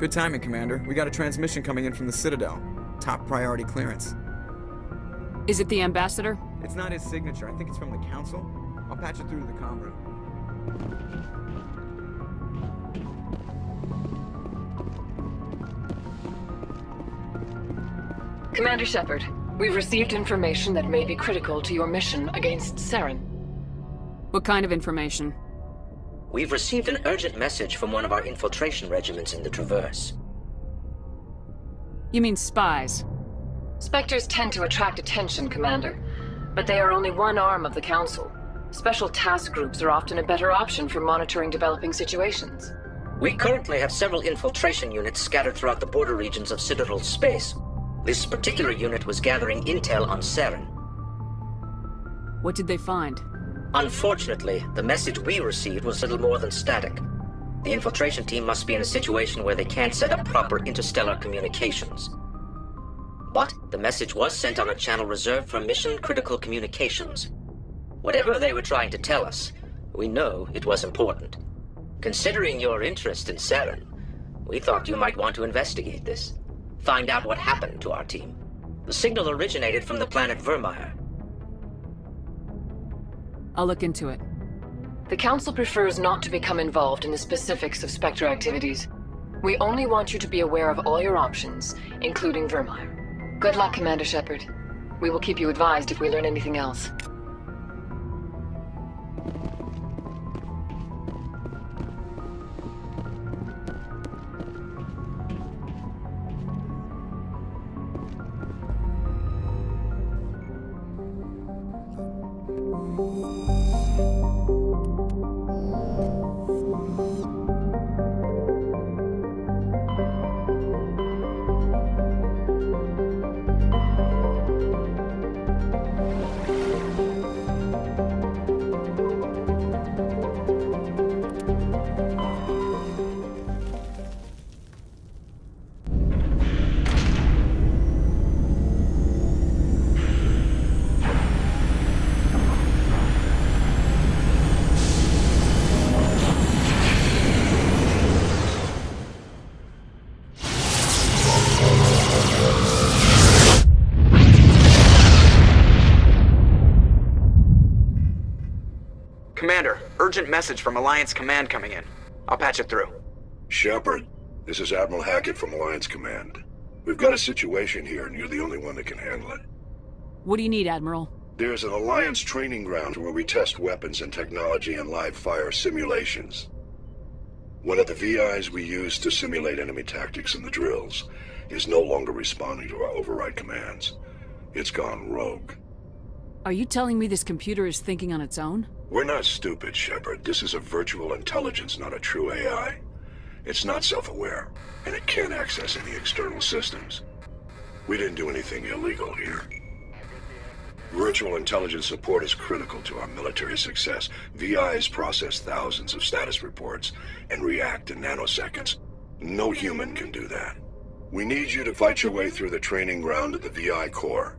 Good timing, Commander. We got a transmission coming in from the Citadel. Top priority clearance. Is it the Ambassador? It's not his signature. I think it's from the Council. I'll patch it through to the comm room. Commander Shepard, we've received information that may be critical to your mission against Saren. What kind of information? We've received an urgent message from one of our infiltration regiments in the Traverse. You mean spies? Spectres tend to attract attention, Commander, but they are only one arm of the Council. Special task groups are often a better option for monitoring developing situations. We currently have several infiltration units scattered throughout the border regions of Citadel space. This particular unit was gathering intel on Saren. What did they find? Unfortunately, the message we received was little more than static. The infiltration team must be in a situation where they can't set up proper interstellar communications. But the message was sent on a channel reserved for mission-critical communications. Whatever they were trying to tell us, we know it was important. Considering your interest in Saren, we thought you might want to investigate this. Find out what happened to our team. The signal originated from the planet Vermeer. I'll look into it. The Council prefers not to become involved in the specifics of Spectre activities. We only want you to be aware of all your options, including Vermeer. Good luck, Commander Shepard. We will keep you advised if we learn anything else. Commander, urgent message from Alliance Command coming in. I'll patch it through. Shepard, this is Admiral Hackett from Alliance Command. We've got a situation here, and you're the only one that can handle it. What do you need, Admiral? There's an Alliance training ground where we test weapons and technology in live fire simulations. One of the VIs we use to simulate enemy tactics in the drills is no longer responding to our override commands. It's gone rogue. Are you telling me this computer is thinking on its own? We're not stupid, Shepard. This is a virtual intelligence, not a true AI. It's not self-aware, and it can't access any external systems. We didn't do anything illegal here. Virtual intelligence support is critical to our military success. VIs process thousands of status reports and react in nanoseconds. No human can do that. We need you to fight your way through the training ground of the VI core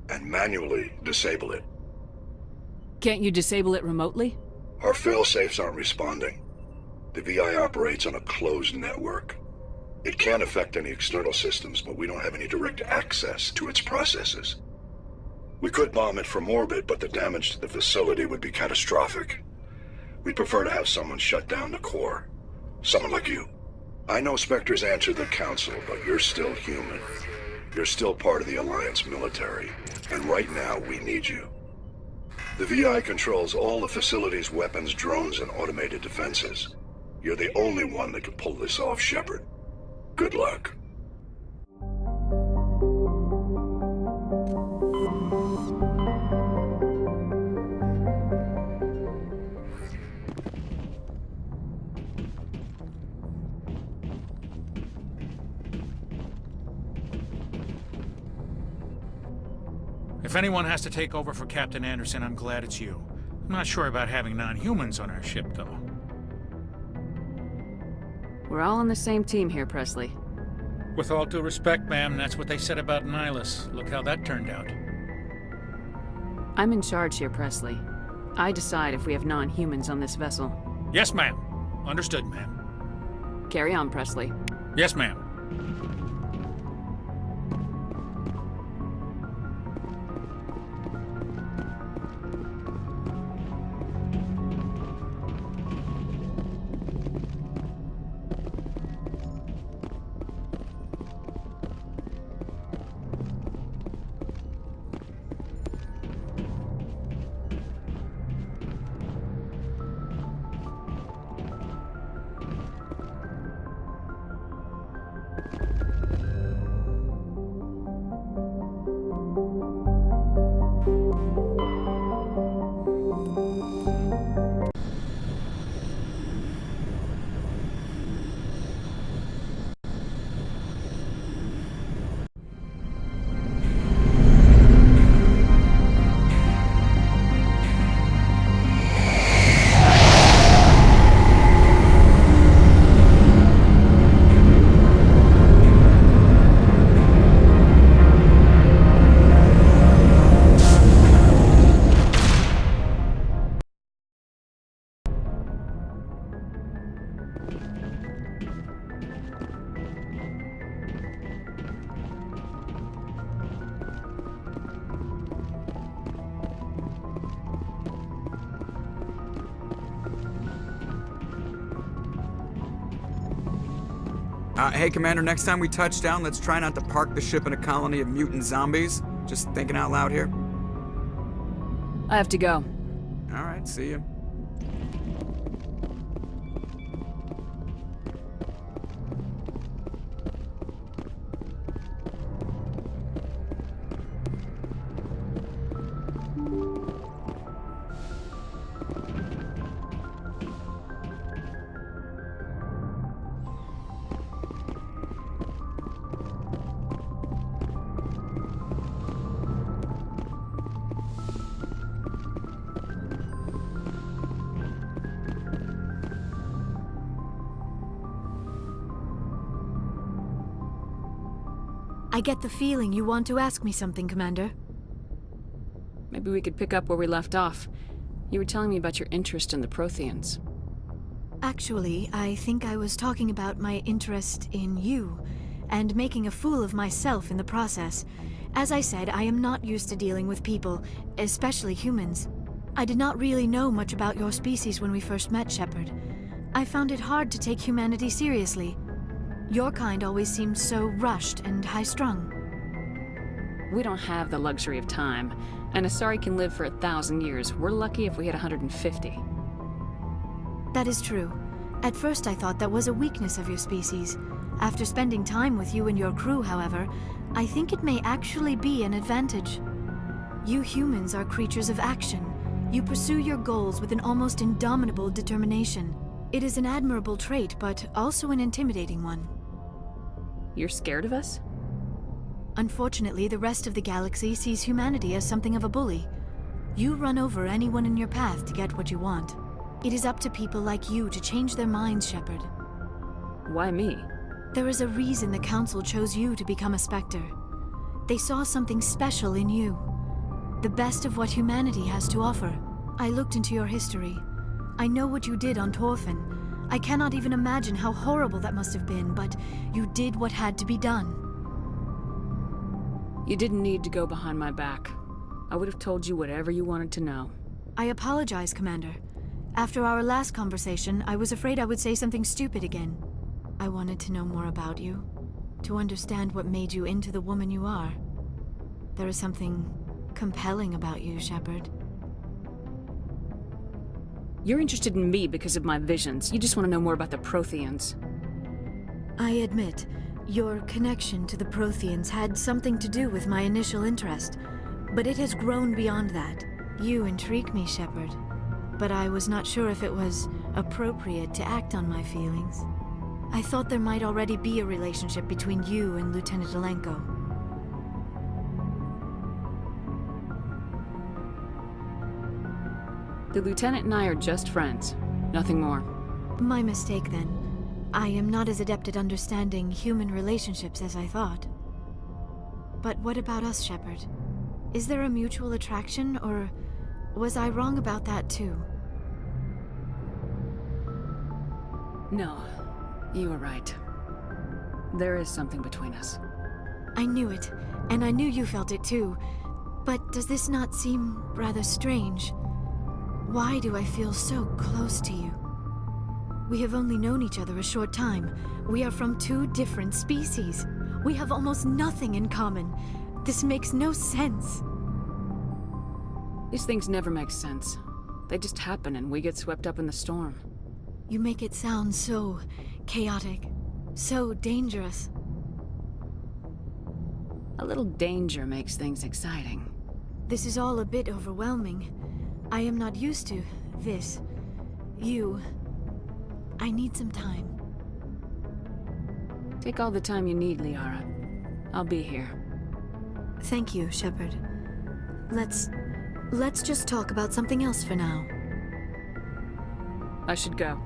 and manually disable it. Can't you disable it remotely? Our fail-safes aren't responding. The VI operates on a closed network. It can't affect any external systems, but we don't have any direct access to its processes. We could bomb it from orbit, but the damage to the facility would be catastrophic. We'd prefer to have someone shut down the core. Someone like you. I know Spectres answered the Council, but you're still human. You're still part of the Alliance military, and right now we need you. The VI controls all the facility's weapons, drones, and automated defenses. You're the only one that can pull this off, Shepard. Good luck. If anyone has to take over for Captain Anderson, I'm glad it's you. I'm not sure about having non-humans on our ship, though. We're all on the same team here, Presley. With all due respect, ma'am, that's what they said about Nihilus. Look how that turned out. I'm in charge here, Presley. I decide if we have non-humans on this vessel. Yes, ma'am. Understood, ma'am. Carry on, Presley. Yes, ma'am. Hey, Commander, next time we touch down, let's try not to park the ship in a colony of mutant zombies. Just thinking out loud here. I have to go. Alright, see you. I get the feeling you want to ask me something, Commander. Maybe we could pick up where we left off. You were telling me about your interest in the Protheans. Actually, I think I was talking about my interest in you, and making a fool of myself in the process. As I said, I am not used to dealing with people, especially humans. I did not really know much about your species when we first met, Shepard. I found it hard to take humanity seriously. Your kind always seemed so rushed and high-strung. We don't have the luxury of time, and Asari can live for 1,000 years. We're lucky if we hit 150. That is true. At first I thought that was a weakness of your species. After spending time with you and your crew, however, I think it may actually be an advantage. You humans are creatures of action. You pursue your goals with an almost indomitable determination. It is an admirable trait, but also an intimidating one. You're scared of us? Unfortunately, the rest of the galaxy sees humanity as something of a bully. You run over anyone in your path to get what you want. It is up to people like you to change their minds, Shepard. Why me? There is a reason the Council chose you to become a Spectre. They saw something special in you. The best of what humanity has to offer. I looked into your history. I know what you did on Torfin. I cannot even imagine how horrible that must have been, but you did what had to be done. You didn't need to go behind my back. I would have told you whatever you wanted to know. I apologize, Commander. After our last conversation, I was afraid I would say something stupid again. I wanted to know more about you, to understand what made you into the woman you are. There is something compelling about you, Shepard. You're interested in me because of my visions. You just want to know more about the Protheans. I admit, your connection to the Protheans had something to do with my initial interest, but it has grown beyond that. You intrigue me, Shepard, but I was not sure if it was appropriate to act on my feelings. I thought there might already be a relationship between you and Lieutenant Alenko. The Lieutenant and I are just friends. Nothing more. My mistake, then. I am not as adept at understanding human relationships as I thought. But what about us, Shepard? Is there a mutual attraction, or was I wrong about that too? No, you were right. There is something between us. I knew it, and I knew you felt it too. But does this not seem rather strange? Why do I feel so close to you? We have only known each other a short time. We are from two different species. We have almost nothing in common. This makes no sense. These things never make sense. They just happen and we get swept up in the storm. You make it sound so chaotic, so dangerous. A little danger makes things exciting. This is all a bit overwhelming. I am not used to this. You. I need some time. Take all the time you need, Liara. I'll be here. Thank you, Shepard. Let's just talk about something else for now. I should go.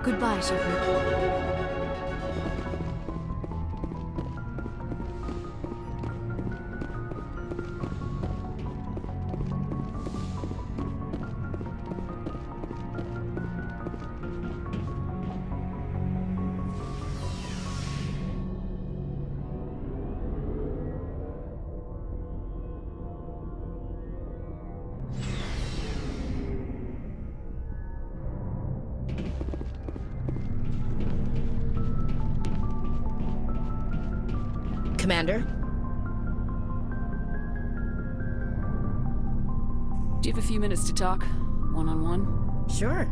Goodbye, Shepard. Commander? Do you have a few minutes to talk? One-on-one? Sure.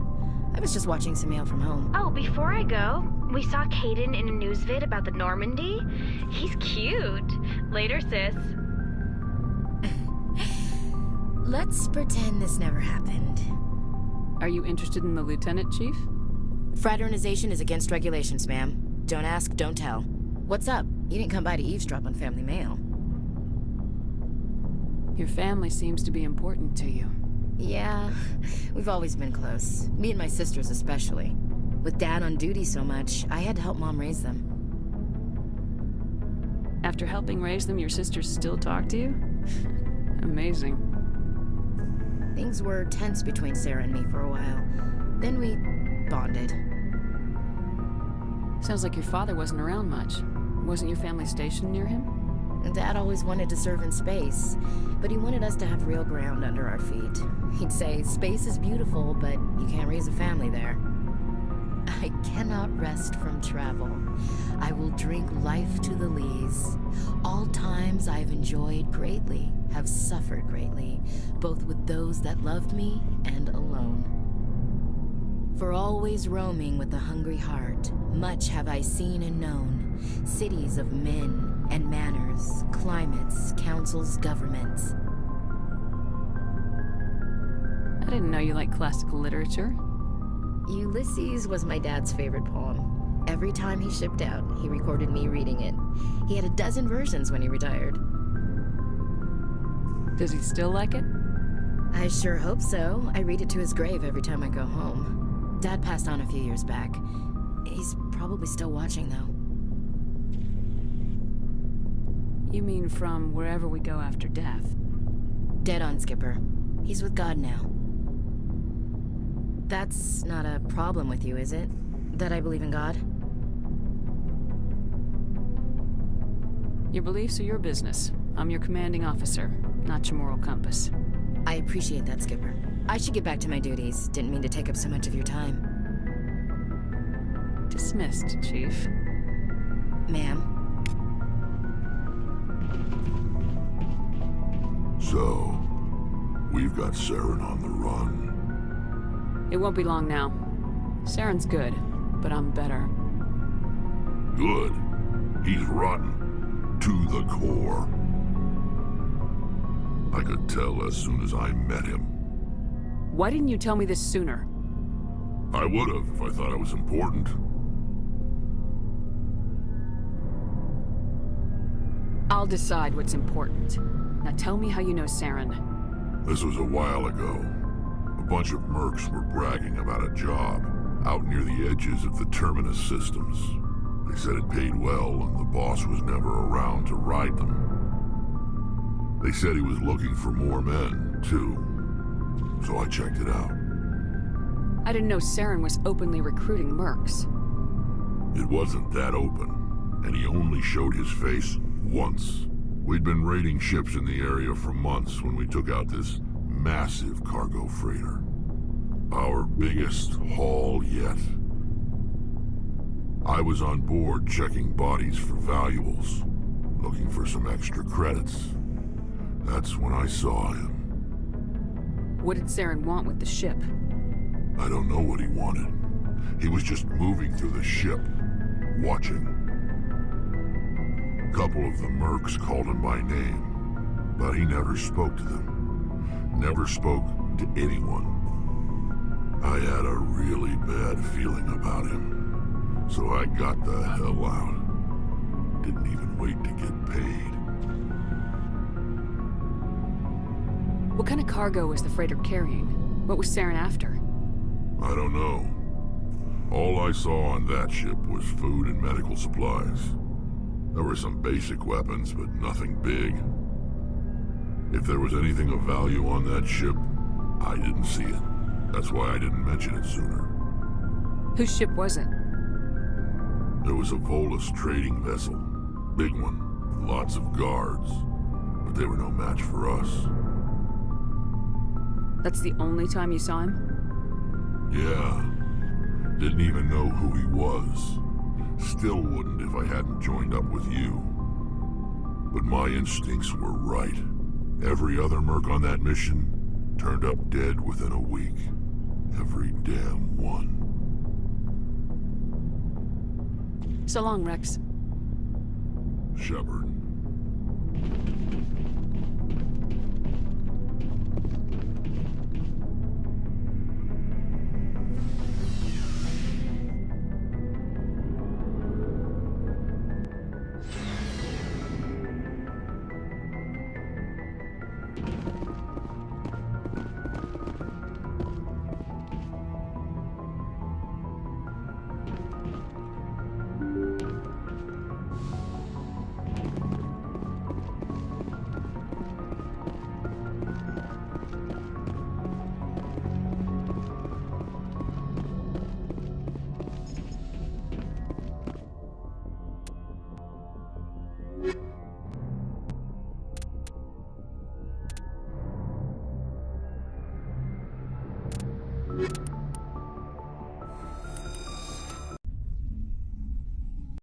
I was just watching some mail from home. Oh, before I go, we saw Caden in a news vid about the Normandy. He's cute. Later, sis. Let's pretend this never happened. Are you interested in the Lieutenant, Chief? Fraternization is against regulations, ma'am. Don't ask, don't tell. What's up? You didn't come by to eavesdrop on family mail. Your family seems to be important to you. Yeah, we've always been close. Me and my sisters especially. With Dad on duty so much, I had to help Mom raise them. After helping raise them, your sisters still talk to you? Amazing. Things were tense between Sarah and me for a while. Then we bonded. Sounds like your father wasn't around much. Wasn't your family stationed near him? Dad always wanted to serve in space, but he wanted us to have real ground under our feet. He'd say, space is beautiful, but you can't raise a family there. I cannot rest from travel. I will drink life to the lees. All times I've enjoyed greatly, have suffered greatly, both with those that loved me and alone. For always roaming with a hungry heart, much have I seen and known, cities of men and manners, climates, councils, governments. I didn't know you liked classical literature. Ulysses was my dad's favorite poem. Every time he shipped out, he recorded me reading it. He had a dozen versions when he retired. Does he still like it? I sure hope so. I read it to his grave every time I go home. Dad passed on a few years back. He's probably still watching, though. You mean from wherever we go after death? Dead on, Skipper. He's with God now. That's not a problem with you, is it? That I believe in God? Your beliefs are your business. I'm your commanding officer, not your moral compass. I appreciate that, Skipper. I should get back to my duties. Didn't mean to take up so much of your time. Dismissed, Chief. Ma'am? So, we've got Saren on the run. It won't be long now. Saren's good, but I'm better. Good. He's rotten. To the core. I could tell as soon as I met him. Why didn't you tell me this sooner? I would have if I thought it was important. I'll decide what's important. Now tell me how you know Saren. This was a while ago. A bunch of mercs were bragging about a job out near the edges of the Terminus systems. They said it paid well and the boss was never around to ride them. They said he was looking for more men, too. So I checked it out. I didn't know Saren was openly recruiting mercs. It wasn't that open, and he only showed his face once. We'd been raiding ships in the area for months when we took out this massive cargo freighter. Our biggest haul yet. I was on board checking bodies for valuables, looking for some extra credits. That's when I saw him. What did Saren want with the ship? I don't know what he wanted. He was just moving through the ship, watching. A couple of the mercs called him by name, but he never spoke to them. Never spoke to anyone. I had a really bad feeling about him, so I got the hell out. Didn't even wait to get paid. What kind of cargo was the freighter carrying? What was Saren after? I don't know. All I saw on that ship was food and medical supplies. There were some basic weapons, but nothing big. If there was anything of value on that ship, I didn't see it. That's why I didn't mention it sooner. Whose ship was it? There was a Volus trading vessel. Big one. Lots of guards. But they were no match for us. That's the only time you saw him? Yeah. Didn't even know who he was. Still wouldn't if I hadn't joined up with you. But my instincts were right. Every other merc on that mission turned up dead within a week. Every damn one. So long, Rex. Shepard.